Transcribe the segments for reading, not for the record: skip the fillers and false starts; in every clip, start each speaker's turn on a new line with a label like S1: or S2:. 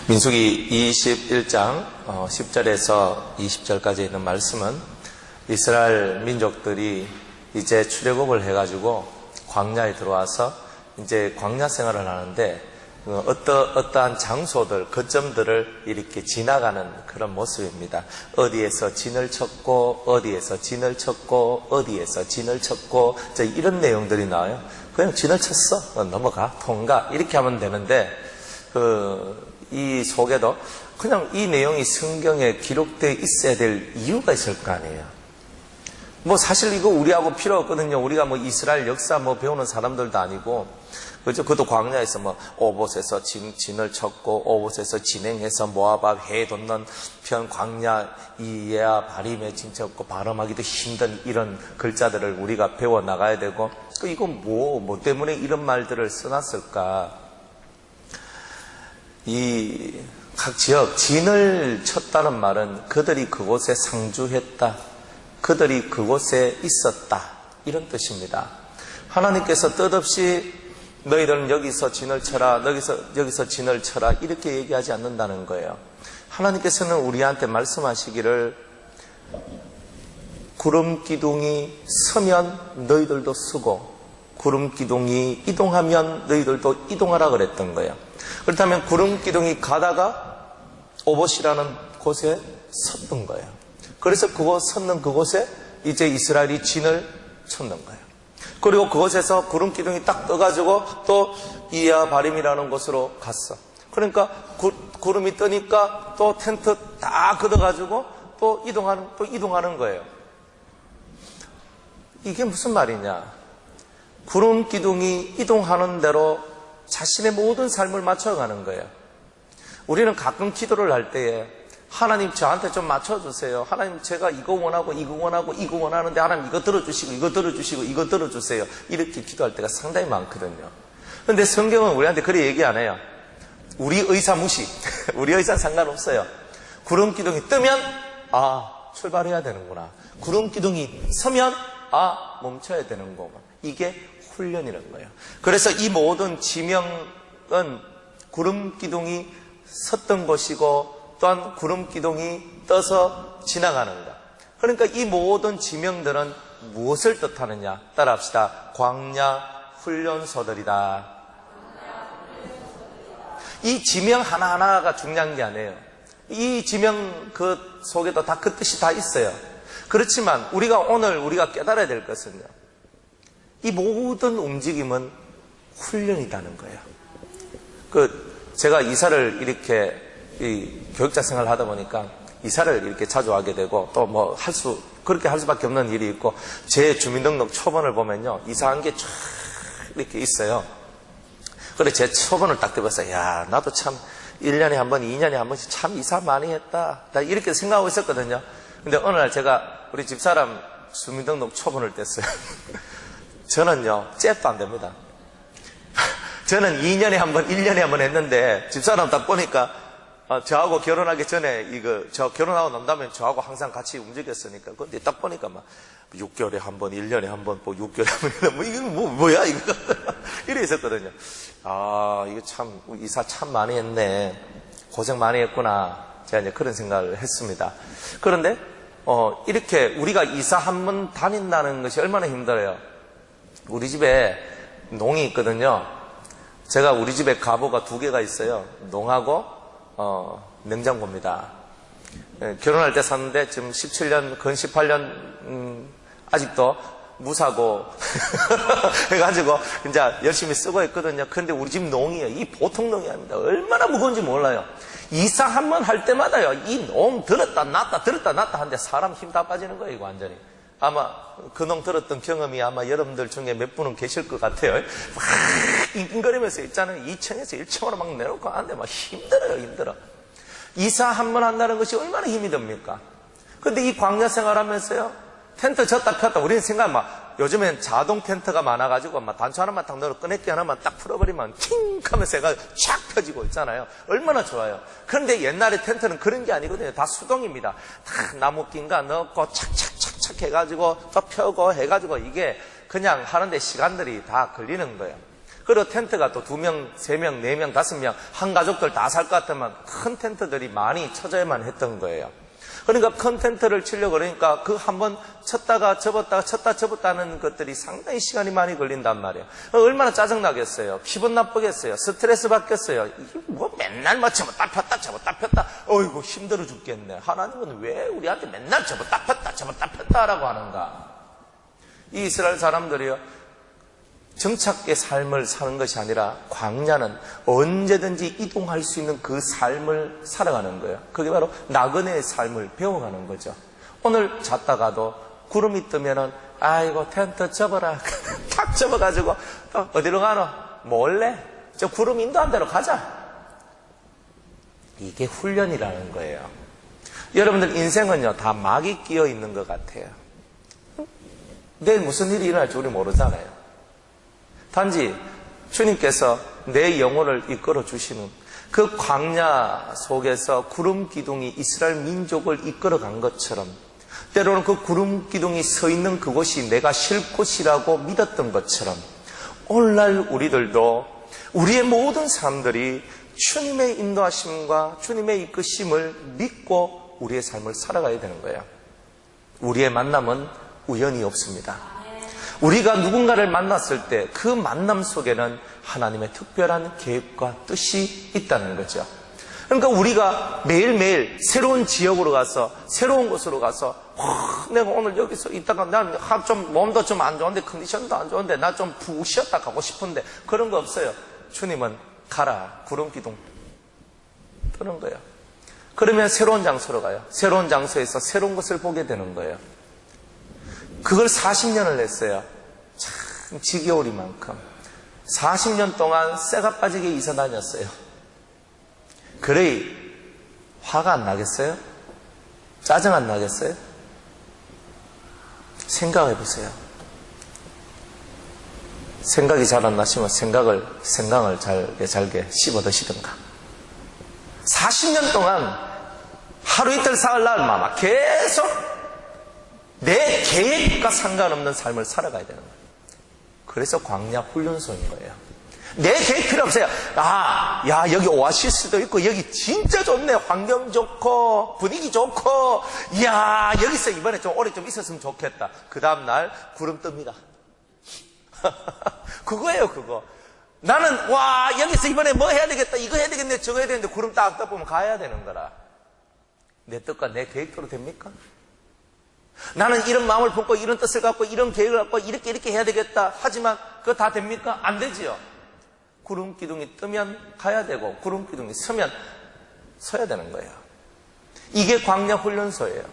S1: 민수기 21장 10절에서 20절까지 있는 말씀은 이스라엘 민족들이 이제 출애굽을 해가지고 광야에 들어와서 이제 광야 생활을 하는데 어떠한 장소들, 거점들을 이렇게 지나가는 그런 모습입니다. 어디에서 진을 쳤고, 어디에서 진을 쳤고, 어디에서 진을 쳤고, 이런 내용들이 나와요. 그냥 진을 쳤어. 넘어가, 통과. 이렇게 하면 되는데, 이 속에도 그냥 이 내용이 성경에 기록되어 있어야 될 이유가 있을 거 아니에요. 사실 이거 우리하고 필요 없거든요. 우리가 이스라엘 역사 배우는 사람들도 아니고, 그죠? 그것도 광야에서 오봇에서 진을 쳤고, 오봇에서 진행해서 모압 앞 해 돋는 편 광야 이에야 바림에 진 쳤고, 발음하기도 힘든 이런 글자들을 우리가 배워 나가야 되고, 이건 뭐 때문에 이런 말들을 써놨을까? 이 각 지역 진을 쳤다는 말은 그들이 그곳에 상주했다, 그들이 그곳에 있었다, 이런 뜻입니다. 하나님께서 뜻없이 너희들은 여기서 진을 쳐라, 여기서 진을 쳐라, 이렇게 얘기하지 않는다는 거예요. 하나님께서는 우리한테 말씀하시기를 구름 기둥이 서면 너희들도 서고 구름 기둥이 이동하면 너희들도 이동하라 그랬던 거예요. 그렇다면 구름 기둥이 가다가 오봇이라는 곳에 섰던 거예요. 그래서 섰는 그곳에 이제 이스라엘이 진을 쳤는 거예요. 그리고 그곳에서 구름 기둥이 딱 떠가지고 또 이야 바림이라는 곳으로 갔어. 그러니까 구름이 뜨니까 또 텐트 다 걷어가지고 또 이동하는 거예요. 이게 무슨 말이냐? 구름 기둥이 이동하는 대로 자신의 모든 삶을 맞춰가는 거예요. 우리는 가끔 기도를 할 때에 하나님 저한테 좀 맞춰주세요. 하나님 제가 이거 원하고 이거 원하고 이거 원하는데 하나님 이거 들어주시고 이거 들어주시고 이거 들어주세요. 이렇게 기도할 때가 상당히 많거든요. 그런데 성경은 우리한테 그렇게 얘기 안 해요. 우리 의사 무시. 우리 의사 상관없어요. 구름 기둥이 뜨면 출발해야 되는구나. 구름 기둥이 서면 멈춰야 되는 거구나. 이게 훈련이라는 거예요. 그래서 이 모든 지명은 구름 기둥이 섰던 곳이고 또한 구름 기둥이 떠서 지나가는 것. 그러니까 이 모든 지명들은 무엇을 뜻하느냐? 따라합시다. 광야 훈련소들이다. 이 지명 하나하나가 중요한 게 아니에요. 이 지명 그 속에도 다 그 뜻이 다 있어요. 그렇지만 우리가 깨달아야 될 것은요, 이 모든 움직임은 훈련이라는 거예요. 제가 이사를 이렇게 교육자 생활을 하다 보니까 이사를 이렇게 자주 하게 되고 또 그렇게 할 수밖에 없는 일이 있고, 제 주민등록 초본을 보면요, 이사한 게 쫙 이렇게 있어요. 그래 제 초본을 딱 들어봤어요. 야, 나도 참 1년에 한 번, 2년에 한 번씩 참 이사 많이 했다. 나 이렇게 생각하고 있었거든요. 근데 어느 날 제가 우리 집사람 주민등록 초본을 뗐어요. 저는요, 잽도 안 됩니다. 저는 2년에 한 번, 1년에 한 번 했는데, 집사람 딱 보니까, 저하고 결혼하기 전에, 저 결혼하고 난 다음에 저하고 항상 같이 움직였으니까, 근데 딱 보니까 6개월에 한 번, 1년에 한 번, 6개월에 한 번, 이건 뭐야, 이거. 이래 있었거든요. 이거 참, 이사 참 많이 했네. 고생 많이 했구나. 제가 이제 그런 생각을 했습니다. 그런데, 이렇게 우리가 이사 한 번 다닌다는 것이 얼마나 힘들어요. 우리 집에 농이 있거든요. 제가 우리 집에 가보가 2개가 있어요. 농하고 냉장고입니다. 결혼할 때 샀는데 지금 17년, 근 18년 아직도 무사고 해가지고 이제 열심히 쓰고 있거든요. 그런데 우리 집 농이에요. 이 보통 농이 아닙니다. 얼마나 무거운지 몰라요. 이사 한 번 할 때마다요, 이 농 들었다 놨다 하는데 사람 힘 다 빠지는 거예요, 이거 완전히. 아마 그 농 들었던 경험이 아마 여러분들 중에 몇 분은 계실 것 같아요. 막 낑낑거리면서 있잖아요. 2층에서 1층으로 막 내놓고 하는데 막 힘들어. 이사 한 번 한다는 것이 얼마나 힘이 듭니까? 근데 이 광야 생활하면서요, 텐트 졌다 폈다. 우리는 요즘엔 자동 텐트가 많아가지고 단추 하나만 딱 넣어 꺼냈기 하나만 딱 풀어버리면 팅 하면서 해가 쫙 펴지고 있잖아요. 얼마나 좋아요. 그런데 옛날에 텐트는 그런 게 아니거든요. 다 수동입니다. 다 나무 낀가 넣고 착착착착 해가지고 또 펴고 해가지고 이게 그냥 하는데 시간들이 다 걸리는 거예요. 그리고 텐트가 또 2명, 3명, 4명, 5명, 한 가족들 다 살 것 같으면 큰 텐트들이 많이 쳐져야만 했던 거예요. 그러니까 큰 텐트를 치려고 그러니까 그 한번 쳤다가 접었다가 쳤다 접었다는 것들이 상당히 시간이 많이 걸린단 말이에요. 얼마나 짜증나겠어요. 기분 나쁘겠어요. 스트레스 받겠어요. 뭐 맨날 뭐 접었다 폈다 접었다 폈다. 어이구 힘들어 죽겠네. 하나님은 왜 우리한테 맨날 접었다 폈다 하라고 하는가. 이 이스라엘 사람들이요, 정착의 삶을 사는 것이 아니라 광야는 언제든지 이동할 수 있는 그 삶을 살아가는 거예요. 그게 바로 나그네의 삶을 배워가는 거죠. 오늘 잤다가도 구름이 뜨면은 아이고 텐트 접어라 탁 접어가지고 또 어디로 가노? 몰래 저 구름 인도한 대로 가자. 이게 훈련이라는 거예요. 여러분들 인생은요 다 막이 끼어 있는 것 같아요. 내일 무슨 일이 일어날지 우리 모르잖아요. 단지 주님께서 내 영혼을 이끌어 주시는 그 광야 속에서 구름 기둥이 이스라엘 민족을 이끌어 간 것처럼, 때로는 그 구름 기둥이 서 있는 그곳이 내가 쉴 곳이라고 믿었던 것처럼, 오늘날 우리들도 우리의 모든 사람들이 주님의 인도하심과 주님의 이끄심을 믿고 우리의 삶을 살아가야 되는 거예요. 우리의 만남은 우연이 없습니다. 우리가 누군가를 만났을 때 그 만남 속에는 하나님의 특별한 계획과 뜻이 있다는 거죠. 그러니까 우리가 매일매일 새로운 지역으로 가서 새로운 곳으로 가서 내가 오늘 여기서 있다가 난 좀 몸도 좀 안 좋은데 컨디션도 안 좋은데 나 좀 푹 쉬었다 가고 싶은데 그런 거 없어요. 주님은 가라 구름기둥 뜨는 거예요. 그러면 새로운 장소로 가요. 새로운 장소에서 새로운 것을 보게 되는 거예요. 그걸 40년을 했어요. 참 지겨우리만큼 40년 동안 쇠가 빠지게 이사 다녔어요. 그래 화가 안 나겠어요? 짜증 안 나겠어요? 생각해 보세요. 생각이 잘 안 나시면 생강을 잘게 씹어 드시든가. 40년 동안 하루 이틀 사흘 날마다 계속 내 계획과 상관없는 삶을 살아가야 되는 거예요. 그래서 광야 훈련소인 거예요. 내 계획 필요 없어요. 야, 여기 오아시스도 있고, 여기 진짜 좋네. 환경 좋고, 분위기 좋고, 야, 여기서 이번에 좀 오래 좀 있었으면 좋겠다. 그 다음날 구름 뜹니다. 그거예요, 그거. 나는, 여기서 이번에 뭐 해야 되겠다, 이거 해야 되겠네, 저거 해야 되는데, 구름 딱 떠보면 가야 되는 거라. 내 뜻과 내 계획대로 됩니까? 나는 이런 마음을 품고 이런 뜻을 갖고 이런 계획을 갖고 이렇게 해야 되겠다. 하지만 그거 다 됩니까? 안 되지요. 구름 기둥이 뜨면 가야 되고 구름 기둥이 서면 서야 되는 거예요. 이게 광야 훈련소예요.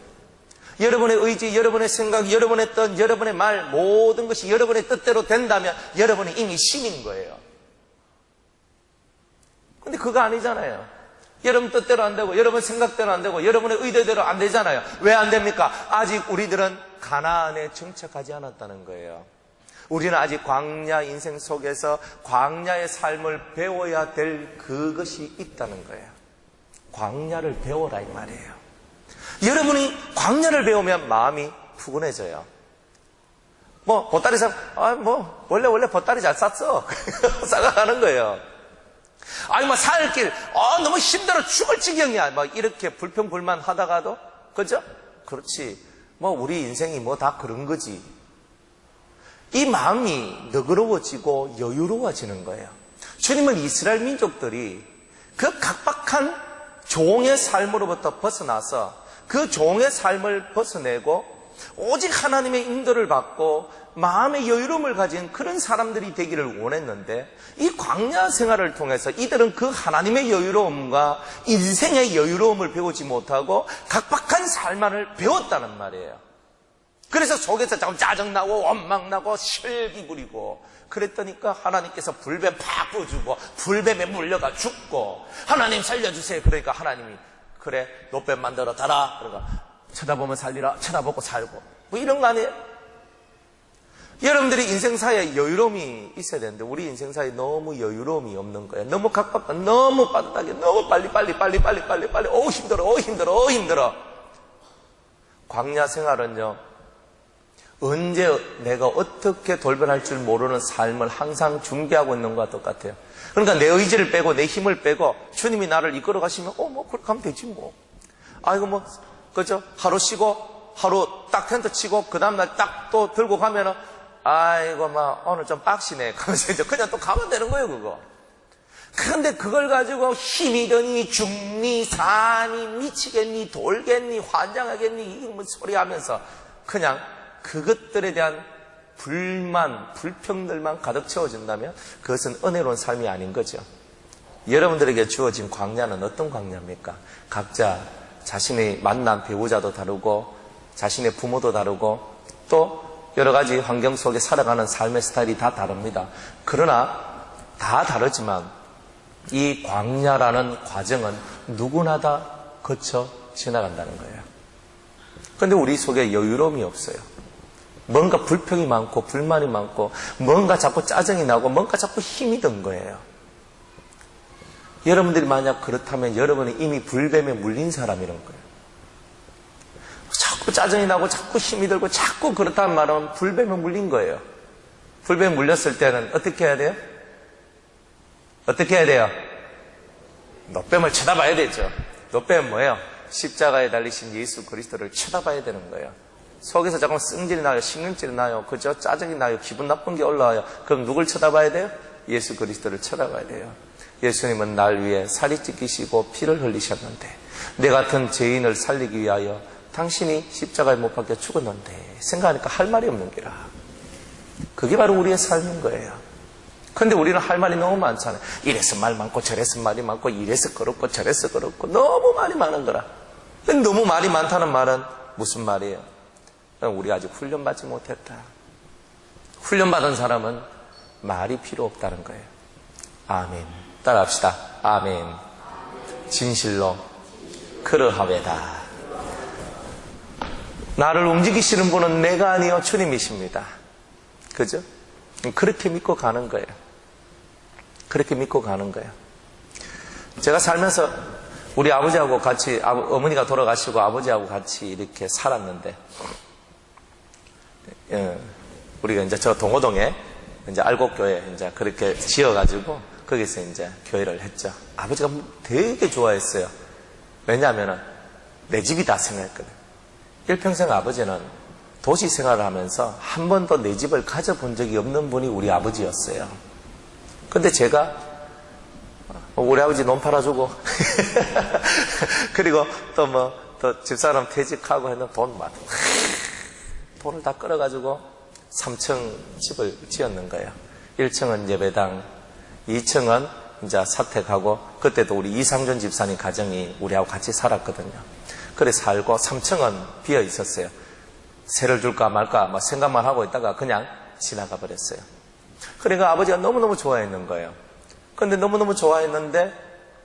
S1: 여러분의 의지, 여러분의 생각, 여러분의 뜻, 여러분의 말 모든 것이 여러분의 뜻대로 된다면 여러분이 이미 신인 거예요. 근데 그거 아니잖아요. 여러분 뜻대로 안 되고 여러분 생각대로 안 되고 여러분의 의도대로 안 되잖아요. 왜 안 됩니까? 아직 우리들은 가나안에 정착하지 않았다는 거예요. 우리는 아직 광야 인생 속에서 광야의 삶을 배워야 될 그것이 있다는 거예요. 광야를 배워라 이 말이에요. 여러분이 광야를 배우면 마음이 푸근해져요. 보따리상 원래 보따리 잘 쌌어. 싸가가는 거예요. 살 길, 너무 힘들어 죽을 지경이야. 이렇게 불평불만 하다가도, 그죠? 그렇지. 우리 인생이 다 그런 거지. 이 마음이 너그러워지고 여유로워지는 거예요. 주님은 이스라엘 민족들이 그 각박한 종의 삶으로부터 벗어나서 그 종의 삶을 벗어내고 오직 하나님의 인도를 받고 마음의 여유로움을 가진 그런 사람들이 되기를 원했는데 이 광야 생활을 통해서 이들은 그 하나님의 여유로움과 인생의 여유로움을 배우지 못하고 각박한 삶만을 배웠다는 말이에요. 그래서 속에서 조금 짜증나고 원망나고 실기 부리고 그랬더니까 하나님께서 불뱀 팍 부어주고 불뱀에 물려가 죽고 하나님 살려주세요. 그러니까 하나님이 그래 노뱀 만들어 달아. 그러니까 쳐다보면 살리라. 쳐다보고 살고. 이런 거 아니에요? 여러분들이 인생사에 여유로움이 있어야 되는데 우리 인생사에 너무 여유로움이 없는 거예요. 너무 각박한, 너무 빠듯하게, 너무 빨리. 힘들어. 광야 생활은요. 언제 내가 어떻게 돌변할 줄 모르는 삶을 항상 준비하고 있는 것과 똑같아요. 그러니까 내 의지를 빼고 내 힘을 빼고 주님이 나를 이끌어 가시면 뭐 그렇게 하면 되지 뭐. 아이고 뭐 그죠? 하루 쉬고 하루 딱 텐트 치고 그 다음날 딱 또 들고 가면은 아이고 막 오늘 좀 빡시네 그러면서 이제 그냥 또 가면 되는 거예요 그거. 그런데 그걸 가지고 힘이 드니 죽니 사니 미치겠니 돌겠니 환장하겠니 이거 뭐 소리 하면서 그냥 그것들에 대한 불만 불평들만 가득 채워진다면 그것은 은혜로운 삶이 아닌 거죠. 여러분들에게 주어진 광야는 어떤 광야입니까? 각자 자신의 만난 배우자도 다르고 자신의 부모도 다르고 또 여러 가지 환경 속에 살아가는 삶의 스타일이 다 다릅니다. 그러나 다 다르지만 이 광야라는 과정은 누구나 다 거쳐 지나간다는 거예요. 그런데 우리 속에 여유로움이 없어요. 뭔가 불평이 많고 불만이 많고 뭔가 자꾸 짜증이 나고 뭔가 자꾸 힘이 든 거예요. 여러분들이 만약 그렇다면 여러분은 이미 불뱀에 물린 사람이란 거예요. 자꾸 짜증이 나고 자꾸 힘이 들고 자꾸 그렇다는 말은 불뱀에 물린 거예요. 불뱀에 물렸을 때는 어떻게 해야 돼요? 어떻게 해야 돼요? 노뱀을 쳐다봐야 되죠. 노뱀은 뭐예요? 십자가에 달리신 예수 그리스도를 쳐다봐야 되는 거예요. 속에서 자꾸 승질이 나요. 신경질이 나요. 그죠? 짜증이 나요. 기분 나쁜 게 올라와요. 그럼 누굴 쳐다봐야 돼요? 예수 그리스도를 쳐다봐야 돼요. 예수님은 날 위해 살이 찢기시고 피를 흘리셨는데 내 같은 죄인을 살리기 위하여 당신이 십자가에 못 박혀 죽었는데 생각하니까 할 말이 없는 게라. 그게 바로 우리의 삶인 거예요. 근데 우리는 할 말이 너무 많잖아요. 이래서 말 많고 저래서 말이 많고 이래서 그렇고 저래서 그렇고 너무 말이 많은 거라. 너무 말이 많다는 말은 무슨 말이에요? 우리가 아직 훈련받지 못했다. 훈련받은 사람은 말이 필요 없다는 거예요. 아멘. 따라합시다. 아멘. 진실로 그러하외다. 나를 움직이시는 분은 내가 아니요 주님이십니다. 그죠? 그렇게 믿고 가는 거예요. 그렇게 믿고 가는 거예요. 제가 살면서 우리 아버지하고 같이 어머니가 돌아가시고 아버지하고 같이 이렇게 살았는데 우리가 이제 저 동호동에 이제 알곡교회 이제 그렇게 지어가지고 거기서 이제 교회를 했죠. 아버지가 되게 좋아했어요. 왜냐하면은 내 집이다 생각했거든. 일평생 아버지는 도시 생활을 하면서 한 번도 내 집을 가져본 적이 없는 분이 우리 아버지였어요. 근데 제가 우리 아버지 논 팔아주고 그리고 또 뭐 또 집사람 퇴직하고 했는 돈을 다 끌어가지고 3층 집을 지었는 거예요. 1층은 예배당, 2층은 이제 사택하고 그때도 우리 이상준 집사님 가정이 우리하고 같이 살았거든요. 그래 살고 3층은 비어 있었어요. 세를 줄까 말까 막 생각만 하고 있다가 그냥 지나가 버렸어요. 그러니까 아버지가 너무너무 좋아했는 거예요. 그런데 너무너무 좋아했는데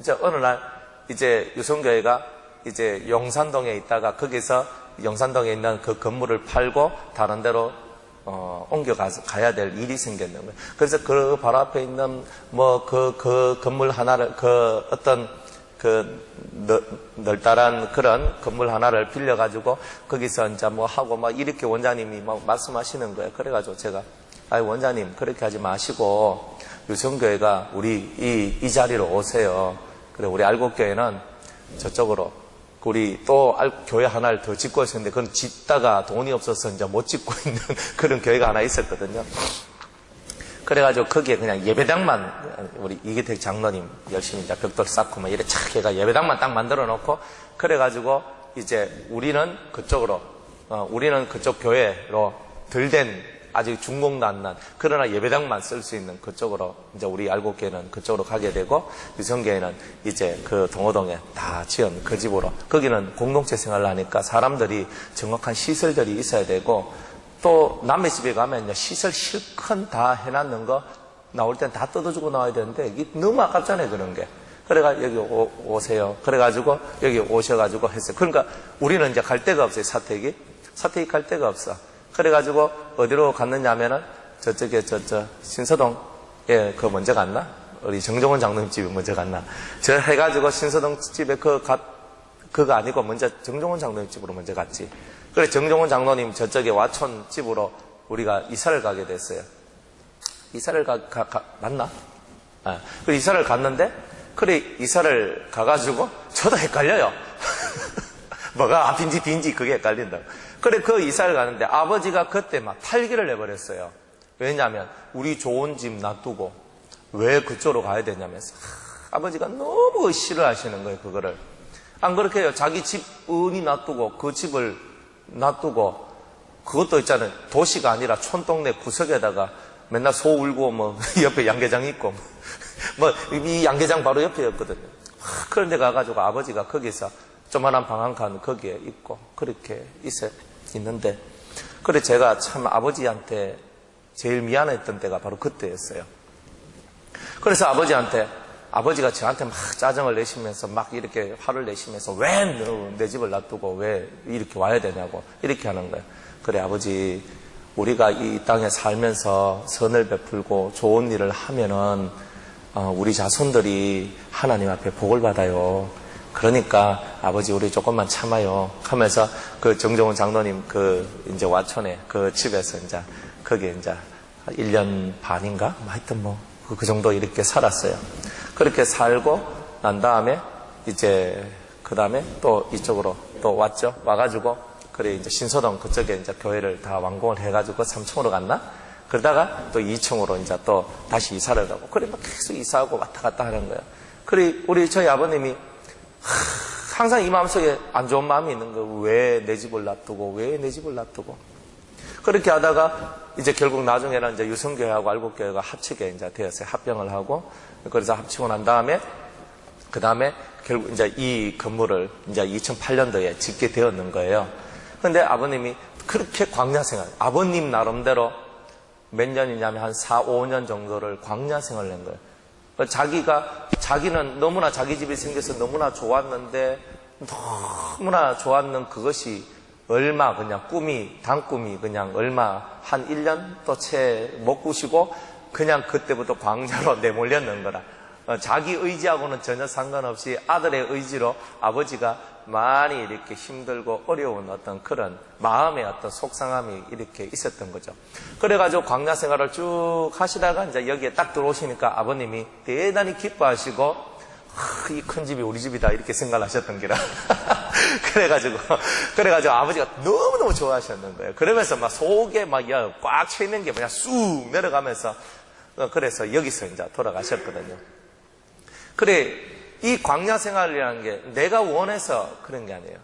S1: 이제 어느 날 이제 유성교회가 이제 용산동에 있다가 거기서 용산동에 있는 그 건물을 팔고 다른 데로 옮겨가야 될 일이 생겼는 거예요. 그래서 그 바로 앞에 있는 그 건물 하나를 어떤 널따란 그런 건물 하나를 빌려가지고 거기서 이제 하고 이렇게 원장님이 말씀하시는 거예요. 그래가지고 제가 원장님 그렇게 하지 마시고 유성교회가 우리 이 자리로 오세요. 그래 우리 알곡교회는 저쪽으로 우리 또 교회 하나를 더 짓고 있었는데 그건 짓다가 돈이 없어서 이제 못 짓고 있는 그런 교회가 하나 있었거든요. 그래가지고 거기에 그냥 예배당만 우리 이기택 장로님 열심히 이제 벽돌 쌓고 이래 착 해가 예배당만 딱 만들어 놓고 그래가지고 이제 우리는 그쪽 교회로 덜 된 아직 준공도 안 난 그러나 예배당만 쓸 수 있는 그쪽으로 이제 우리 알곡교회는 그쪽으로 가게 되고 유성교회는 이제 그 동호동에 다 지은 그 집으로 거기는 공동체 생활을 하니까 사람들이 정확한 시설들이 있어야 되고 또 남의 집에 가면 시설 실컷 다 해놨는 거 나올 땐 다 뜯어주고 나와야 되는데 이게 너무 아깝잖아요 그런 게. 그래가 여기 오세요. 그래가지고 여기 오셔가지고 했어요. 그러니까 우리는 이제 갈 데가 없어요. 사택이 갈 데가 없어. 그래가지고 어디로 갔느냐 하면은 저쪽에 신서동에 그 먼저 갔나? 우리 정종원 장로님 집이 먼저 갔나? 저 해가지고 신서동 집에 그거 아니고 먼저 정종원 장로님 집으로 먼저 갔지. 그래 정종원 장로님 저쪽에 와촌 집으로 우리가 이사를 가게 됐어요. 이사를 맞나? 아, 그 이사를 갔는데 그래 이사를 가가지고 저도 헷갈려요. 뭐가 앞인지 뒤인지 그게 헷갈린다. 그래 그 이사를 가는데 아버지가 그때 막 탈기를 내버렸어요. 왜냐하면 우리 좋은 집 놔두고 왜 그쪽으로 가야 되냐면서 아버지가 너무 싫어하시는 거예요. 그거를 안 그렇게 해요. 자기 집 은이 놔두고 그 집을 놔두고 그것도 있잖아요. 도시가 아니라 촌동네 구석에다가 맨날 소 울고 뭐 옆에 양계장 있고 뭐 이 양계장 바로 옆에였거든요. 그런데 가가지고 아버지가 거기서 조만한 방 한 칸 거기에 있고 그렇게 있는데 그래 제가 참 아버지한테 제일 미안했던 때가 바로 그때였어요. 그래서 아버지가 저한테 막 짜증을 내시면서 막 이렇게 화를 내시면서 왜 내 집을 놔두고 왜 이렇게 와야 되냐고 이렇게 하는 거예요. 그래 아버지 우리가 이 땅에 살면서 선을 베풀고 좋은 일을 하면은 우리 자손들이 하나님 앞에 복을 받아요. 그러니까 아버지 우리 조금만 참아요 하면서 그 정종원 장로님 그 이제 와촌에 그 집에서 이제 거기에 이제 1년 반인가 하여튼 뭐 그 정도 이렇게 살았어요. 그렇게 살고 난 다음에 이제 그 다음에 또 이쪽으로 또 왔죠. 와가지고 그래 이제 신소동 그쪽에 이제 교회를 다 완공을 해가지고 3층으로 갔나? 그러다가 또 2층으로 이제 또 다시 이사를 가고 그래 막 계속 이사하고 왔다 갔다 하는 거예요. 그래 우리 저희 아버님이 항상 이 마음속에 안 좋은 마음이 있는 거예요. 왜 내 집을 놔두고 왜 내 집을 놔두고 그렇게 하다가 이제 결국 나중에는 이제 유성교회하고 알곡교회가 합치게 이제 되었어요. 합병을 하고 그래서 합치고 난 다음에 그 다음에 결국 이제 이 건물을 이제 2008년도에 짓게 되었는 거예요. 근데 아버님이 그렇게 광야 생활, 아버님 나름대로 몇 년이냐면 한 4, 5년 정도를 광야 생활을 낸 거예요. 자기는 너무나 자기 집이 생겨서 너무나 좋았는데 너무나 좋았는 그것이 얼마 그냥 단꿈이 그냥 얼마 한 1년도 채 못 꾸시고 그냥 그때부터 광야로 내몰렸는 거라. 자기 의지하고는 전혀 상관없이 아들의 의지로 아버지가 많이 이렇게 힘들고 어려운 어떤 그런 마음의 어떤 속상함이 이렇게 있었던 거죠. 그래가지고 광야 생활을 쭉 하시다가 이제 여기에 딱 들어오시니까 아버님이 대단히 기뻐하시고 이 큰 집이 우리 집이다 이렇게 생각을 하셨던 게라. 그래가지고 아버지가 너무너무 좋아하셨는 거예요. 그러면서 막 속에 막 꽉 차 있는 게 그냥 쑥 내려가면서 그래서 여기서 이제 돌아가셨거든요. 그래, 이 광야 생활이라는 게 내가 원해서 그런 게 아니에요.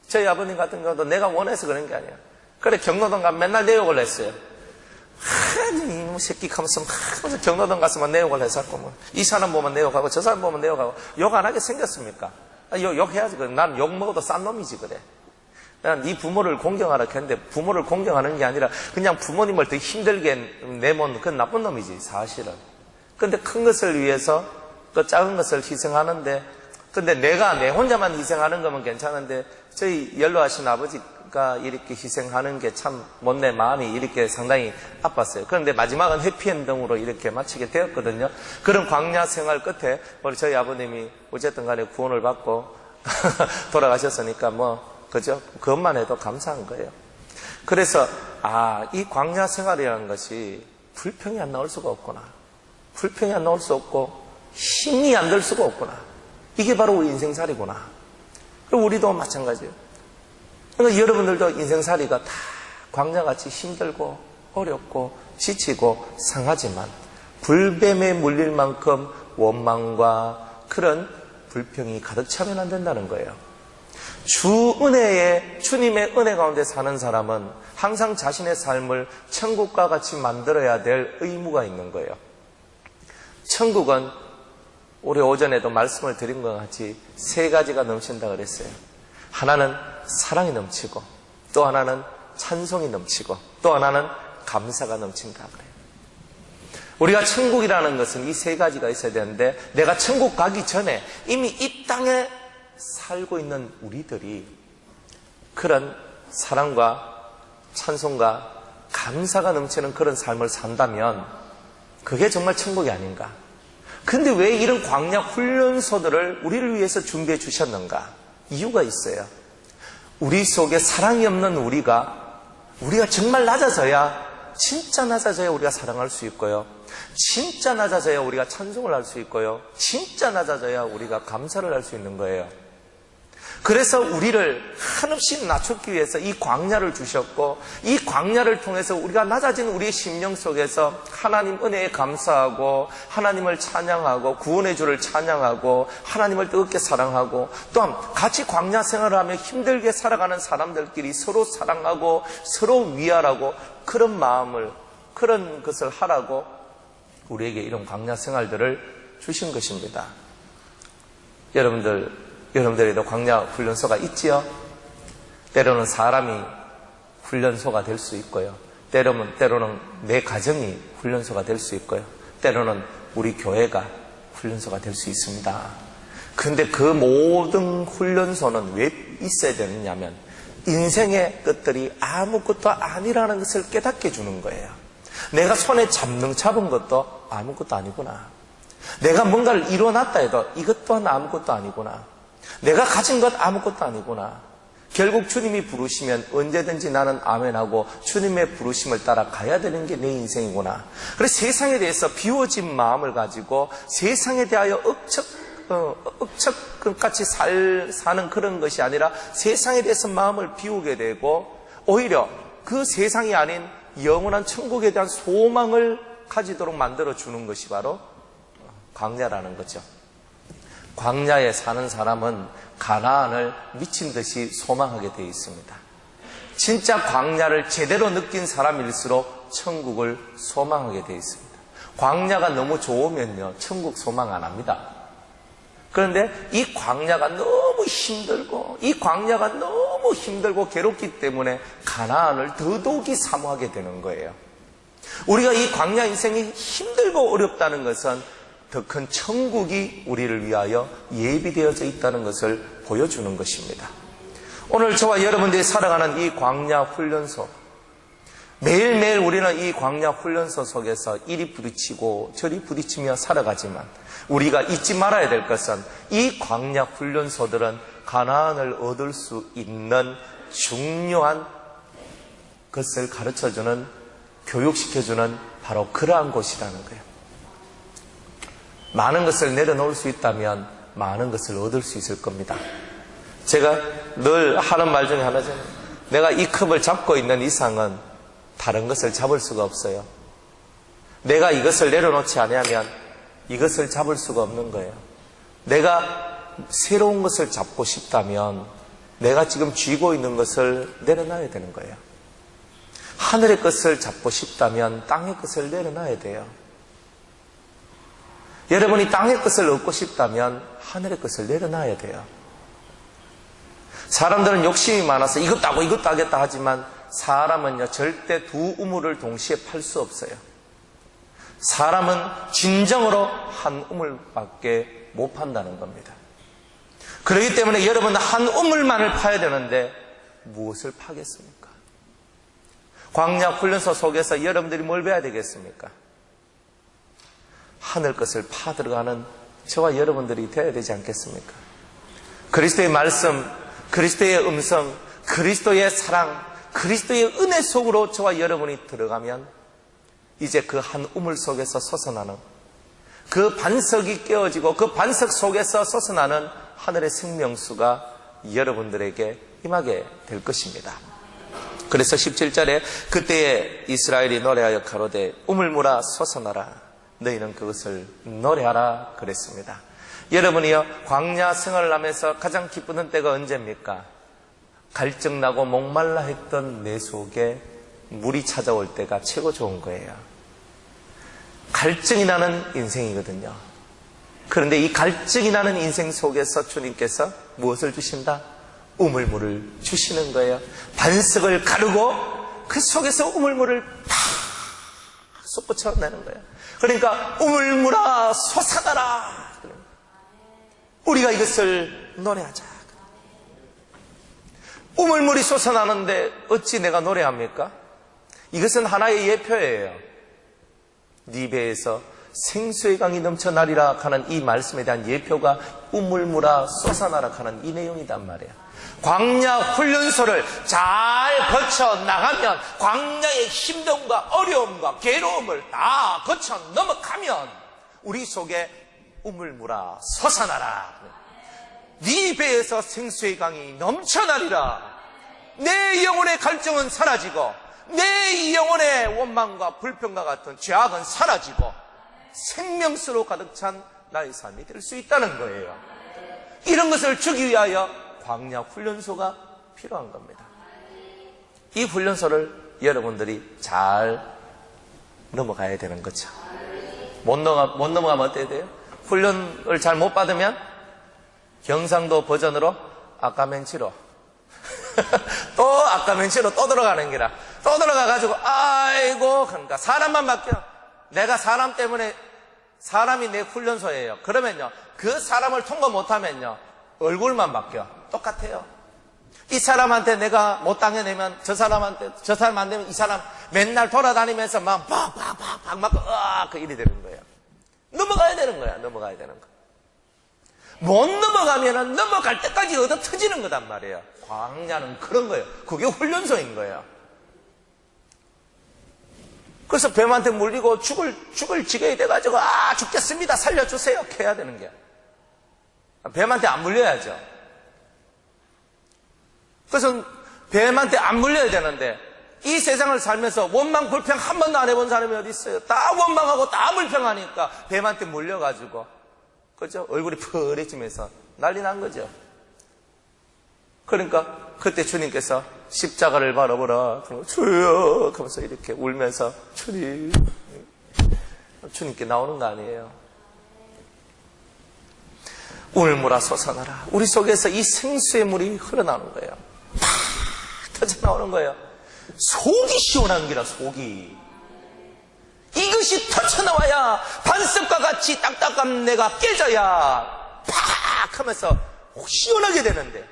S1: 저희 아버님 같은 경우도 내가 원해서 그런 게 아니에요. 그래, 경로동 가면 맨날 내욕을 했어요. 이놈 새끼 하면서 경로동 가서만 내욕을 했었고, 뭐. 이 사람 보면 내욕하고, 저 사람 보면 내욕하고, 욕 안 하게 생겼습니까? 욕해야지. 난 욕 먹어도 싼 놈이지, 그래. 난 이 부모를 공경하라 했는데, 부모를 공경하는 게 아니라, 그냥 부모님을 더 힘들게 내몬 그건 나쁜 놈이지, 사실은. 근데 큰 것을 위해서, 또 작은 것을 희생하는데 근데 내가 내 혼자만 희생하는 거면 괜찮은데 저희 연로하신 아버지가 이렇게 희생하는 게 참 못내 마음이 이렇게 상당히 아팠어요. 그런데 마지막은 해피엔딩으로 이렇게 마치게 되었거든요. 그런 광야 생활 끝에 우리 저희 아버님이 어쨌든 간에 구원을 받고 돌아가셨으니까 뭐 그죠? 그것만 해도 감사한 거예요. 그래서 이 광야 생활이라는 것이 불평이 안 나올 수가 없구나. 불평이 안 나올 수 없고 힘이 안 들 수가 없구나. 이게 바로 우리 인생살이구나. 그리고 우리도 마찬가지예요. 그러니까 여러분들도 인생살이가 다 광야같이 힘들고 어렵고 지치고 상하지만 불뱀에 물릴 만큼 원망과 그런 불평이 가득 차면 안 된다는 거예요. 주님의 은혜 가운데 사는 사람은 항상 자신의 삶을 천국과 같이 만들어야 될 의무가 있는 거예요. 천국은 올해 오전에도 말씀을 드린 것 같이 세 가지가 넘친다 그랬어요. 하나는 사랑이 넘치고 또 하나는 찬송이 넘치고 또 하나는 감사가 넘친다 그래요. 우리가 천국이라는 것은 이 세 가지가 있어야 되는데 내가 천국 가기 전에 이미 이 땅에 살고 있는 우리들이 그런 사랑과 찬송과 감사가 넘치는 그런 삶을 산다면 그게 정말 천국이 아닌가. 근데 왜 이런 광야 훈련소들을 우리를 위해서 준비해 주셨는가? 이유가 있어요. 우리 속에 사랑이 없는 우리가 정말 낮아져야, 진짜 낮아져야 우리가 사랑할 수 있고요. 진짜 낮아져야 우리가 찬송을 할 수 있고요. 진짜 낮아져야 우리가 감사를 할 수 있는 거예요. 그래서 우리를 한없이 낮추기 위해서 이 광야를 주셨고, 이 광야를 통해서 우리가 낮아진 우리의 심령 속에서 하나님 은혜에 감사하고, 하나님을 찬양하고, 구원의 주를 찬양하고, 하나님을 뜨겁게 사랑하고, 또한 같이 광야 생활을 하며 힘들게 살아가는 사람들끼리 서로 사랑하고 서로 위하라고, 그런 마음을, 그런 것을 하라고 우리에게 이런 광야 생활들을 주신 것입니다. 여러분들에도 광야 훈련소가 있지요? 때로는 사람이 훈련소가 될 수 있고요. 때로는 내 가정이 훈련소가 될 수 있고요. 때로는 우리 교회가 훈련소가 될 수 있습니다. 그런데 그 모든 훈련소는 왜 있어야 되느냐면, 인생의 것들이 아무것도 아니라는 것을 깨닫게 해주는 거예요. 내가 손에 잡은 것도 아무것도 아니구나. 내가 뭔가를 이뤄놨다 해도 이것 또한 아무것도 아니구나. 내가 가진 것 아무것도 아니구나. 결국 주님이 부르시면 언제든지 나는 아멘하고 주님의 부르심을 따라 가야 되는 게 내 인생이구나. 그래서 세상에 대해서 비워진 마음을 가지고 세상에 대하여 억척같이 사는 그런 것이 아니라, 세상에 대해서 마음을 비우게 되고 오히려 그 세상이 아닌 영원한 천국에 대한 소망을 가지도록 만들어주는 것이 바로 광야라는 거죠. 광야에 사는 사람은 가나안을 미친 듯이 소망하게 되어 있습니다. 진짜 광야를 제대로 느낀 사람일수록 천국을 소망하게 되어 있습니다. 광야가 너무 좋으면요, 천국 소망 안 합니다. 그런데 이 광야가 너무 힘들고 괴롭기 때문에 가나안을 더더욱이 사모하게 되는 거예요. 우리가 이 광야 인생이 힘들고 어렵다는 것은 더 큰 천국이 우리를 위하여 예비되어져 있다는 것을 보여주는 것입니다. 오늘 저와 여러분들이 살아가는 이 광야 훈련소, 매일매일 우리는 이 광야 훈련소 속에서 이리 부딪히고 저리 부딪히며 살아가지만, 우리가 잊지 말아야 될 것은 이 광야 훈련소들은 가나안을 얻을 수 있는 중요한 것을 가르쳐주는, 교육시켜주는 바로 그러한 곳이라는 거예요. 많은 것을 내려놓을 수 있다면 많은 것을 얻을 수 있을 겁니다. 제가 늘 하는 말 중에 하나잖아요. 내가 이 컵을 잡고 있는 이상은 다른 것을 잡을 수가 없어요. 내가 이것을 내려놓지 않으면 이것을 잡을 수가 없는 거예요. 내가 새로운 것을 잡고 싶다면 내가 지금 쥐고 있는 것을 내려놔야 되는 거예요. 하늘의 것을 잡고 싶다면 땅의 것을 내려놔야 돼요. 여러분이 땅의 것을 얻고 싶다면 하늘의 것을 내려놔야 돼요. 사람들은 욕심이 많아서 이것도 하고 이것도 하겠다 하지만, 사람은요 절대 두 우물을 동시에 팔 수 없어요. 사람은 진정으로 한 우물밖에 못 판다는 겁니다. 그렇기 때문에 여러분은 한 우물만을 파야 되는데 무엇을 파겠습니까? 광야 훈련소 속에서 여러분들이 뭘 배워야 되겠습니까? 하늘 것을 파 들어가는 저와 여러분들이 되어야 되지 않겠습니까? 그리스도의 말씀, 그리스도의 음성, 그리스도의 사랑, 그리스도의 은혜 속으로 저와 여러분이 들어가면 이제 그 한 우물 속에서 솟아나는, 그 반석이 깨어지고 그 반석 속에서 솟아나는 하늘의 생명수가 여러분들에게 임하게 될 것입니다. 그래서 17절에 그때에 이스라엘이 노래하여 가로되 우물물아 솟아나라, 너희는 그것을 노래하라 그랬습니다. 여러분이요, 광야 생활을 하면서 가장 기쁘는 때가 언제입니까? 갈증나고 목말라 했던 내 속에 물이 찾아올 때가 최고 좋은 거예요. 갈증이 나는 인생이거든요. 그런데 이 갈증이 나는 인생 속에서 주님께서 무엇을 주신다? 우물물을 주시는 거예요. 반석을 가르고 그 속에서 우물물을 팍 쏟아내는 거예요. 그러니까 우물물아 솟아나라. 우리가 이것을 노래하자. 우물물이 솟아나는데 어찌 내가 노래합니까? 이것은 하나의 예표예요. 네 배에서 생수의 강이 넘쳐나리라 하는 이 말씀에 대한 예표가 우물물아 솟아나라 하는 이 내용이단 말이에요. 광야 훈련소를 잘 거쳐 나가면, 광야의 힘듦과 어려움과 괴로움을 다 거쳐 넘어가면 우리 속에 우물물아 솟아나라. 네 배에서 생수의 강이 넘쳐나리라. 내 영혼의 갈증은 사라지고 내 영혼의 원망과 불평과 같은 죄악은 사라지고 생명수로 가득 찬 나의 삶이 될 수 있다는 거예요. 이런 것을 주기 위하여 광야 훈련소가 필요한 겁니다. 이 훈련소를 여러분들이 잘 넘어가야 되는 거죠. 못 넘어가면 어떻게 돼요? 훈련을 잘 못 받으면 경상도 버전으로 아까맨치로 또 아까맨치로 또 들어가는 게라. 또 들어가가지고 아이고, 그러니까 사람만 바뀌어. 내가 사람 때문에, 사람이 내 훈련소예요. 그러면요, 그 사람을 통과 못하면요, 얼굴만 바뀌어. 똑같아요. 이 사람한테 내가 못 당해내면 저 사람 안 되면 이 사람 맨날 돌아다니면서 막 팍팍팍팍 맞고 이리 되는 거예요. 넘어가야 되는 거야. 넘어가야 되는 거. 못 넘어가면은 넘어갈 때까지 얻어 터지는 거단 말이에요. 광야는 그런 거예요. 그게 훈련소인 거예요. 그래서 뱀한테 물리고 죽을 지경이 돼가지고 죽겠습니다 살려주세요 이렇게 해야 되는 게, 뱀한테 안 물려야죠. 그래서 뱀한테 안 물려야 되는데 이 세상을 살면서 원망 불평 한 번도 안 해본 사람이 어디 있어요? 다 원망하고 다 불평하니까 뱀한테 물려가지고, 그죠? 얼굴이 펄해지면서 난리 난 거죠. 그러니까 그때 주님께서 십자가를 바라보라. 주여 하면서 이렇게 울면서 주님께 나오는 거 아니에요. 우물물아 솟아나라. 우리 속에서 이 생수의 물이 흘러나오는 거예요. 팍 터져 나오는 거예요. 속이 시원한 기라. 속이 이것이 터쳐나와야 반석과 같이 딱딱한 내가 깨져야 팍 하면서 시원하게 되는데,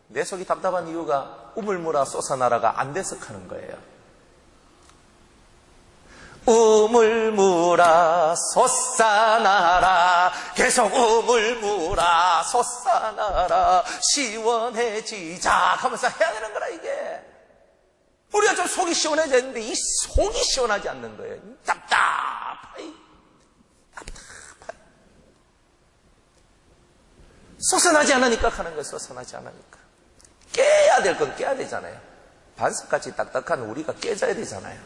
S1: 내 속이 답답한 이유가 우물물아 솟아나라가 안 돼서 하는 거예요. 우물물아 솟아나라, 계속 우물물아 솟아나라, 시원해지자 하면서 해야 되는 거라. 이게 우리가 좀 속이 시원해졌는데 이 속이 시원하지 않는 거예요. 답답하이. 솟아나지 않으니까 하는 거예요. 솟아나지 않으니까. 깨야 될 건 깨야 되잖아요. 반석같이 딱딱한 우리가 깨져야 되잖아요.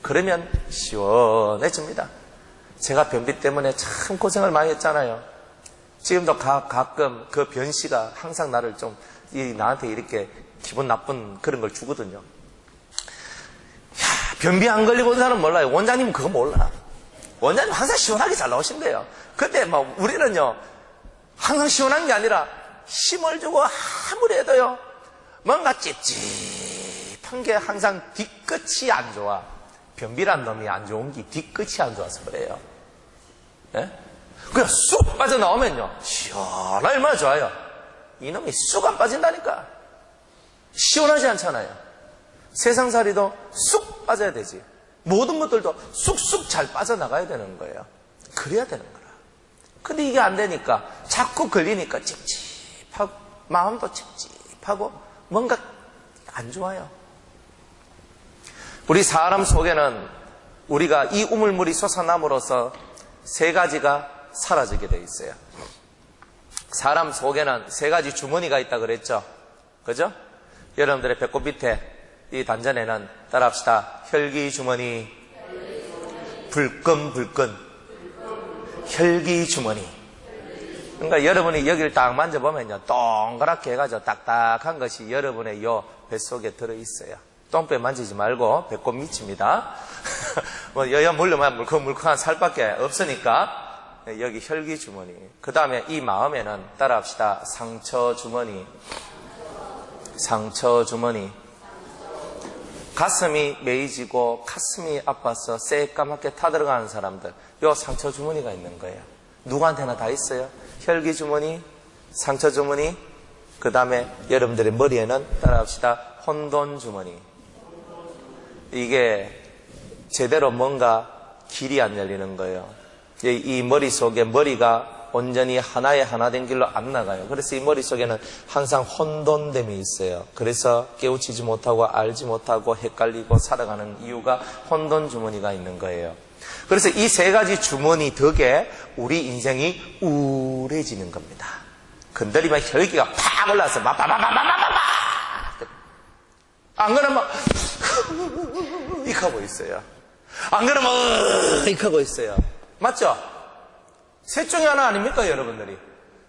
S1: 그러면 시원해집니다. 제가 변비 때문에 참 고생을 많이 했잖아요. 지금도 가끔 그 변씨가 항상 나를 좀 나한테 이렇게 기분 나쁜 그런 걸 주거든요. 변비 안 걸리고 온 사람은 몰라요. 원장님은 그거 몰라. 원장님 항상 시원하게 잘 나오신대요. 근데 우리는요, 항상 시원한 게 아니라 힘을 주고 아무리 해도요, 뭔가 찝찝한 게 항상 뒤끝이 안 좋아. 변비란 놈이 안 좋은 게 뒤끝이 안 좋아서 그래요. 예? 그냥 쑥 빠져나오면요, 시원하게 얼마나 좋아요. 이놈이 쑥 안 빠진다니까. 시원하지 않잖아요. 세상살이도 쑥 빠져야 되지. 모든 것들도 쑥쑥 잘 빠져나가야 되는 거예요. 그래야 되는 거라. 근데 이게 안 되니까 자꾸 걸리니까 찝찝하고 마음도 찝찝하고 뭔가 안 좋아요. 우리 사람 속에는 우리가 이 우물물이 솟아남으로써 세 가지가 사라지게 돼 있어요. 사람 속에는 세 가지 주머니가 있다 그랬죠. 그죠? 여러분들의 배꼽 밑에 이 단전에는 따라합시다. 혈기주머니, 불끈불끈 혈기주머니. 그러니까 여러분이 여기를 딱 만져보면요, 동그랗게 해가지고 딱딱한 것이 여러분의 요 뱃속에 들어있어요. 똥배 만지지 말고 배꼽 밑입니다. 여야 물려면 물컹물컹한 살밖에 없으니까 여기 혈기주머니. 그 다음에 이 마음에는 따라합시다. 상처주머니. 상처주머니. 가슴이 메이지고 가슴이 아파서 새까맣게 타들어가는 사람들, 요 상처주머니가 있는 거예요. 누구한테나 다 있어요. 혈기주머니, 상처주머니, 그 다음에 여러분들의 머리에는 따라합시다. 혼돈주머니. 이게 제대로 뭔가 길이 안 열리는 거예요. 이 머릿속에 머리가 온전히 하나에 하나 된 길로 안 나가요. 그래서 이 머릿속에는 항상 혼돈됨이 있어요. 그래서 깨우치지 못하고 알지 못하고 헷갈리고 살아가는 이유가 혼돈 주머니가 있는 거예요. 그래서 이 세 가지 주머니 덕에 우리 인생이 우울해지는 겁니다. 건드리면 혈기가 팍 올라와서 마바바바바바바 안 그러면 이하고 있어요. 안 그러면 이하고 있어요. 맞죠? 셋 중에 하나 아닙니까, 여러분들이?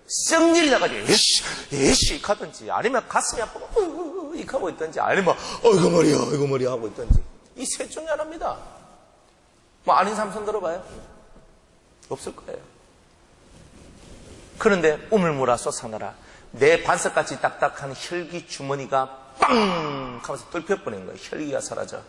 S1: 성질이 나가지고 예시 하든지, 아니면 가슴이 아프고 이하고 있든지, 아니면 어이구 머리야 하고 있든지. 이 셋 중에 하나입니다. 뭐 아닌 사람 손 들어봐요. 없을 거예요. 그런데 우물물아 솟아나라. 내 반석같이 딱딱한 혈기 주머니가 빵 하면서 뚫혀버리는 거예요. 혈기가 사라져.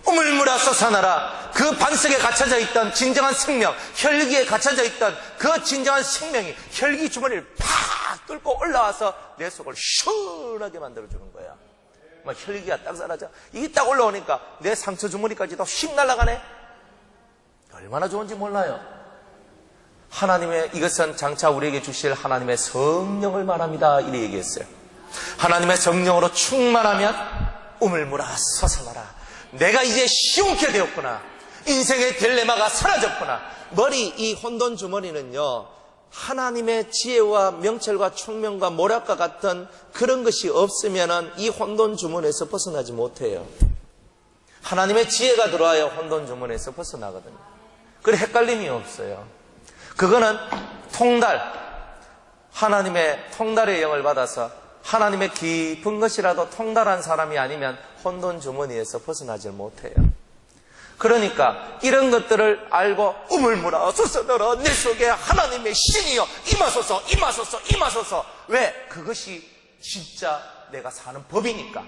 S1: 우물물아 솟아나라. 그 반석에 갇혀져 있던 진정한 생명, 혈기에 갇혀져 있던 그 진정한 생명이 혈기 주머니를 팍 뚫고 올라와서 내 속을 시원하게 만들어주는 거야. 막 혈기가 딱 사라져. 이게 딱 올라오니까 내 상처 주머니까지도 휙 날아가네. 얼마나 좋은지 몰라요. 하나님의, 이것은 장차 우리에게 주실 하나님의 성령을 말합니다. 이렇게 얘기했어요. 하나님의 성령으로 충만하면 우물물아 솟아나라. 내가 이제 시원케 되었구나. 인생의 딜레마가 사라졌구나. 이 혼돈 주머니는요, 하나님의 지혜와 명철과 총명과 모략과 같은 그런 것이 없으면은 이 혼돈 주머니에서 벗어나지 못해요. 하나님의 지혜가 들어와야 혼돈 주머니에서 벗어나거든요. 그래 헷갈림이 없어요. 그거는 하나님의 통달의 영을 받아서 하나님의 깊은 것이라도 통달한 사람이 아니면 혼돈 주머니에서 벗어나질 못해요. 그러니까 이런 것들을 알고 우물물아 솟아나라. 내 속에 하나님의 신이여 임하소서 임하소서 임하소서. 왜? 그것이 진짜 내가 사는 법이니까.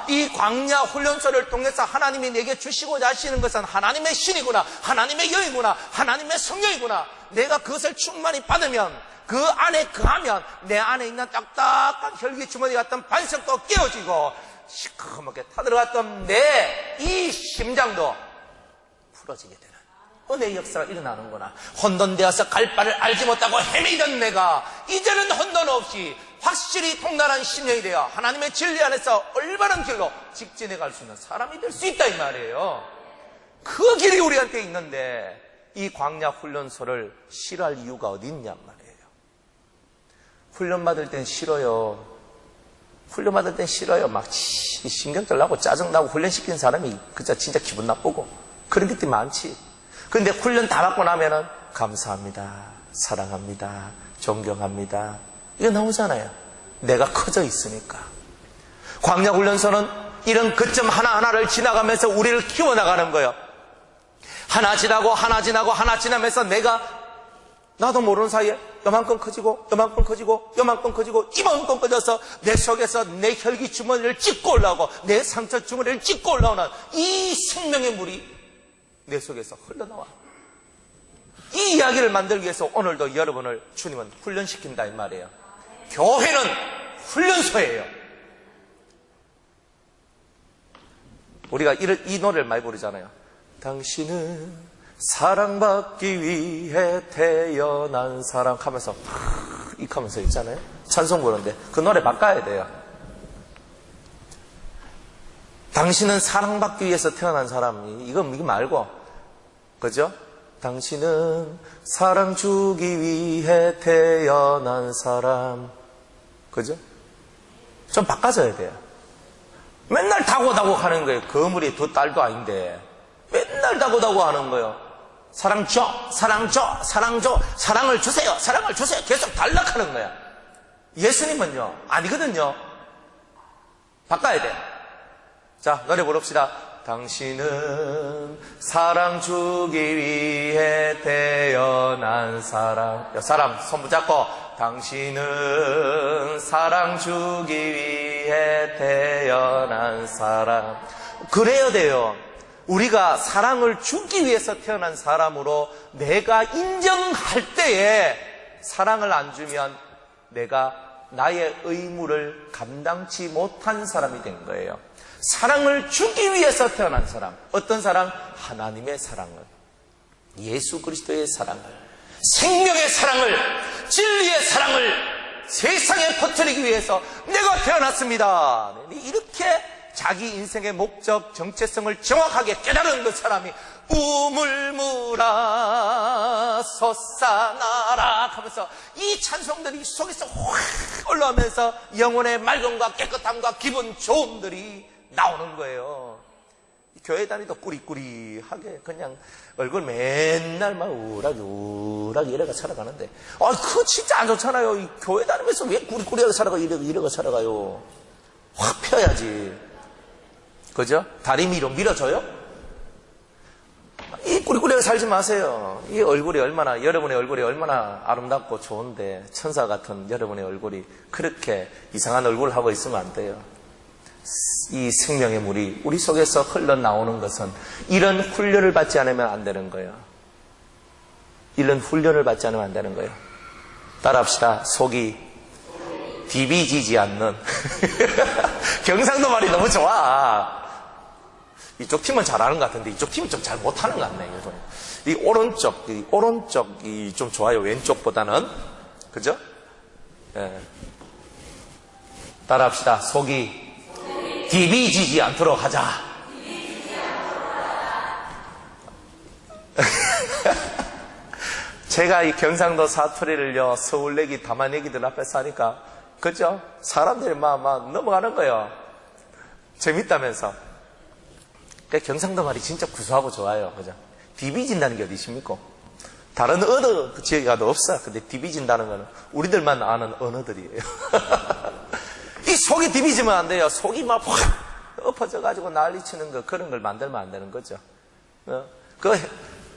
S1: 이 광야 훈련소를 통해서 하나님이 내게 주시고자 하시는 것은 하나님의 신이구나, 하나님의 영이구나, 하나님의 성령이구나. 내가 그것을 충만히 받으면, 그 안에 거하면 내 안에 있는 딱딱한 혈기 주머니 같은 반석도 깨어지고 시커멓게 타들어갔던 내 이 심장도 풀어지게 되는 은혜의 역사가 일어나는구나. 혼돈되어서 갈 바를 알지 못하고 헤매던 내가 이제는 혼돈 없이 확실히 통달한 심령이 되어 하나님의 진리 안에서 올바른 길로 직진해 갈 수 있는 사람이 될 수 있다 이 말이에요. 그 길이 우리한테 있는데 이 광야 훈련소를 싫어할 이유가 어디 있냔 말이에요. 훈련받을 땐 싫어요. 훈련받을 땐 싫어요. 막 신경질 나고 짜증나고 훈련시키는 사람이 진짜 기분 나쁘고 그런 것들이 많지. 그런데 훈련 다 받고 나면은 감사합니다, 사랑합니다, 존경합니다 이거 나오잖아요. 내가 커져 있으니까. 광야 훈련소는 이런 거점 하나하나를 지나가면서 우리를 키워나가는 거예요. 하나 지나고 하나 지나고 하나 지나면서 나도 모르는 사이에 요만큼 커지고 요만큼 커지고 요만큼 커지고 이만큼 커져서 내 속에서 내 혈기 주머니를 찢고 올라오고 내 상처 주머니를 찢고 올라오는 이 생명의 물이 내 속에서 흘러나와. 이 이야기를 만들기 위해서 오늘도 여러분을 주님은 훈련시킨다 이 말이에요. 교회는 훈련소예요. 우리가 이 노래를 많이 부르잖아요. 당신은 사랑받기 위해 태어난 사람 하면서 하면서 있잖아요. 찬송 부르는데 그 노래 바꿔야 돼요. 당신은 사랑받기 위해서 태어난 사람이 이거 말고 그죠? 당신은 사랑 주기 위해 태어난 사람 그죠? 좀 바꿔줘야 돼요. 맨날 다고다고 하는 거예요. 거물이 두 딸도 아닌데 맨날 다고다고 하는 거예요. 사랑 줘, 사랑 줘, 사랑 줘, 사랑을 주세요, 사랑을 주세요. 계속 달락하는 거야. 예수님은요, 아니거든요. 바꿔야 돼. 자, 노래 부릅시다. 당신은 사랑 주기 위해 태어난 사람. 사람 손 붙잡고 당신은 사랑 주기 위해 태어난 사람. 그래야 돼요. 우리가 사랑을 주기 위해서 태어난 사람으로 내가 인정할 때에 사랑을 안 주면 내가 나의 의무를 감당치 못한 사람이 된 거예요. 사랑을 주기 위해서 태어난 사람. 어떤 사랑? 하나님의 사랑을, 예수 그리스도의 사랑을, 생명의 사랑을, 진리의 사랑을 세상에 퍼뜨리기 위해서 내가 태어났습니다. 이렇게 자기 인생의 목적, 정체성을 정확하게 깨달은 그 사람이 우물물아 솟아나라 하면서 이 찬송들이 속에서 확 올라오면서 영혼의 맑음과 깨끗함과 기분 좋음들이 나오는 거예요. 교회 다니도 꾸리꾸리하게 그냥 얼굴 맨날 막 우락우락 이래가 살아가는데, 그거 진짜 안 좋잖아요. 이 교회 다니면서 왜 꾸리꾸리하게 살아가, 이래가 살아가요. 확 펴야지. 그죠? 다리 위로 밀어줘요? 이 꾸리꾸리하게 살지 마세요. 이 얼굴이 얼마나, 여러분의 얼굴이 얼마나 아름답고 좋은데, 천사 같은 여러분의 얼굴이 그렇게 이상한 얼굴을 하고 있으면 안 돼요. 이 생명의 물이 우리 속에서 흘러나오는 것은 이런 훈련을 받지 않으면 안 되는 거예요. 이런 훈련을 받지 않으면 안 되는 거예요. 따라합시다. 속이 디비지지 않는 경상도 말이 너무 좋아. 이쪽 팀은 잘하는 것 같은데 이쪽 팀은 좀 잘 못하는 것 같네. 이 오른쪽이 좀 좋아요. 왼쪽보다는. 그죠? 예. 따라합시다. 속이 디비지지 않도록 하자. 제가 이 경상도 사투리를요, 서울 얘기, 담안 얘기들 앞에서 하니까, 그죠? 사람들이 막 넘어가는 거예요. 재밌다면서. 그러니까 경상도 말이 진짜 구수하고 좋아요. 그죠? 디비진다는 게 어디 있습니까? 다른 어느 지역에 가도 없어. 근데 디비진다는 거는 우리들만 아는 언어들이에요. 이 속이 디비지면 안 돼요. 속이 막 확 엎어져가지고 난리치는 거, 그런 걸 만들면 안 되는 거죠. 그거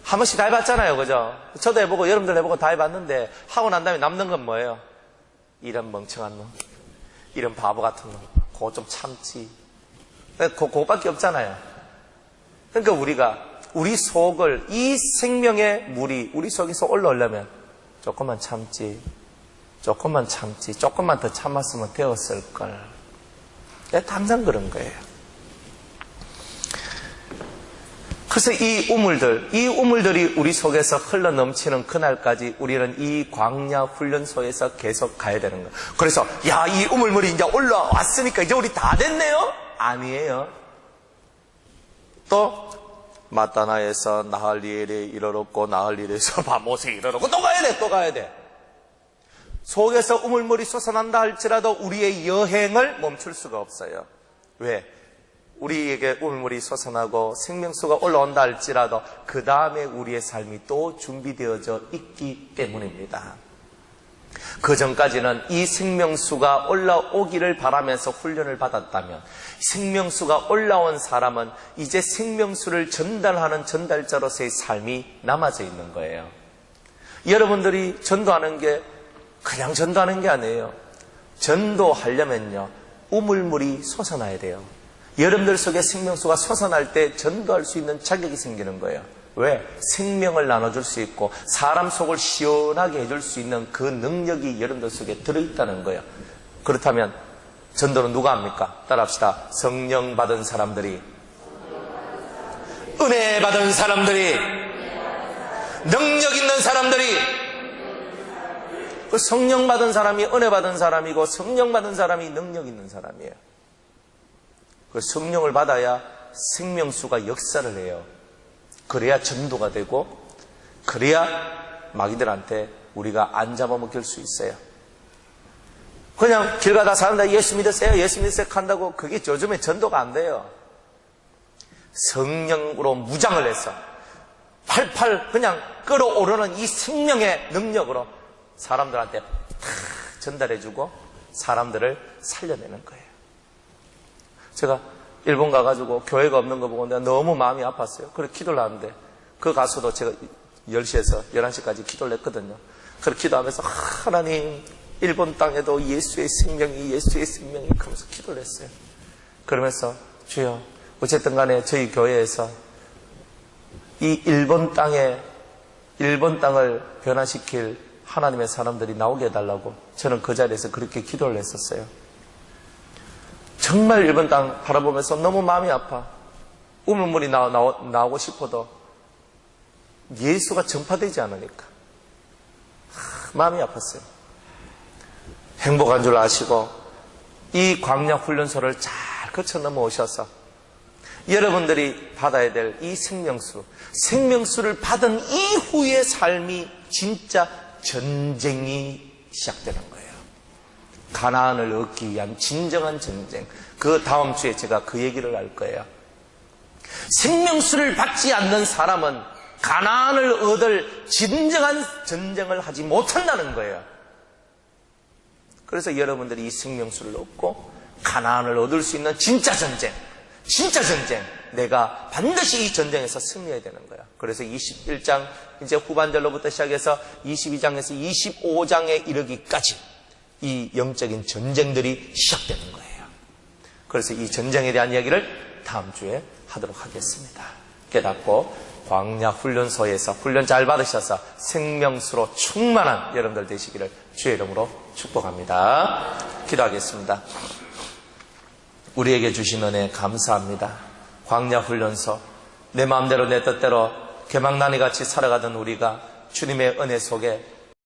S1: 한 번씩 다 해봤잖아요. 그죠? 저도 해보고 여러분들 해보고 다 해봤는데 하고 난 다음에 남는 건 뭐예요? 이런 멍청한 놈, 이런 바보 같은 놈, 그거 좀 참지. 그거밖에 없잖아요. 그러니까 우리 속을, 이 생명의 물이 우리 속에서 올라오려면 조금만 참지, 조금만 더 참았으면 되었을걸. 항상 그런 거예요. 그래서 이 우물들이 우리 속에서 흘러 넘치는 그날까지 우리는 이 광야 훈련소에서 계속 가야 되는 거예요. 그래서 이 우물물이 이제 올라왔으니까 이제 우리 다 됐네요? 아니에요. 또 마따나에서 나할리엘에 이르렀고, 나할리엘에서 바못에 이르렀고, 또 가야 돼. 속에서 우물물이 솟아난다 할지라도 우리의 여행을 멈출 수가 없어요. 왜? 우리에게 우물물이 솟아나고 생명수가 올라온다 할지라도 그 다음에 우리의 삶이 또 준비되어져 있기 때문입니다. 그 전까지는 이 생명수가 올라오기를 바라면서 훈련을 받았다면, 생명수가 올라온 사람은 이제 생명수를 전달하는 전달자로서의 삶이 남아져 있는 거예요. 여러분들이 전도하는 게 그냥 전도하는 게 아니에요. 전도하려면요, 우물물이 솟아나야 돼요. 여러분들 속에 생명수가 솟아날 때 전도할 수 있는 자격이 생기는 거예요. 왜? 생명을 나눠줄 수 있고 사람 속을 시원하게 해줄 수 있는 그 능력이 여러분들 속에 들어있다는 거예요. 그렇다면 전도는 누가 합니까? 따라합시다. 성령 받은 사람들이, 은혜 받은 사람들이, 능력 있는 사람들이. 그 성령 받은 사람이 은혜 받은 사람이고, 성령 받은 사람이 능력 있는 사람이에요. 그 성령을 받아야 생명수가 역사를 해요. 그래야 전도가 되고, 그래야 마귀들한테 우리가 안 잡아먹힐 수 있어요. 그냥 길 가다 사람들 예수 믿으세요 한다고 그게 요즘에 전도가 안 돼요. 성령으로 무장을 해서 팔팔 그냥 끌어오르는 이 생명의 능력으로 사람들한테 탁 전달해주고 사람들을 살려내는 거예요. 제가 일본 가가지고 교회가 없는 거 보고 내가 너무 마음이 아팠어요. 그래서 기도를 하는데 그 가수도 제가 10시에서 11시까지 기도를 했거든요. 그렇게 기도하면서 하나님, 일본 땅에도 예수의 생명이 그러면서 기도를 했어요. 그러면서 주여, 어쨌든 간에 저희 교회에서 이 일본 땅을 변화시킬 하나님의 사람들이 나오게 해달라고 저는 그 자리에서 그렇게 기도를 했었어요. 정말 일본 땅 바라보면서 너무 마음이 아파. 우물물이 나오고 싶어도 예수가 전파되지 않으니까 마음이 아팠어요. 행복한 줄 아시고 이 광야훈련소를 잘 거쳐 넘어오셔서 여러분들이 받아야 될 이 생명수를 받은 이후의 삶이 진짜 전쟁이 시작되는 거예요. 가나안을 얻기 위한 진정한 전쟁. 그 다음 주에 제가 그 얘기를 할 거예요. 생명수를 받지 않는 사람은 가나안을 얻을 진정한 전쟁을 하지 못한다는 거예요. 그래서 여러분들이 이 생명수를 얻고 가나안을 얻을 수 있는 진짜 전쟁, 내가 반드시 이 전쟁에서 승리해야 되는 거야. 그래서 21장 이제 후반절로부터 시작해서 22장에서 25장에 이르기까지 이 영적인 전쟁들이 시작되는 거예요. 그래서 이 전쟁에 대한 이야기를 다음 주에 하도록 하겠습니다. 깨닫고 광야 훈련소에서 훈련 잘 받으셔서 생명수로 충만한 여러분들 되시기를 주의 이름으로 축복합니다. 기도하겠습니다. 우리에게 주신 은혜 감사합니다. 광야 훈련소, 내 마음대로 내 뜻대로 개망나니 같이 살아가던 우리가 주님의 은혜 속에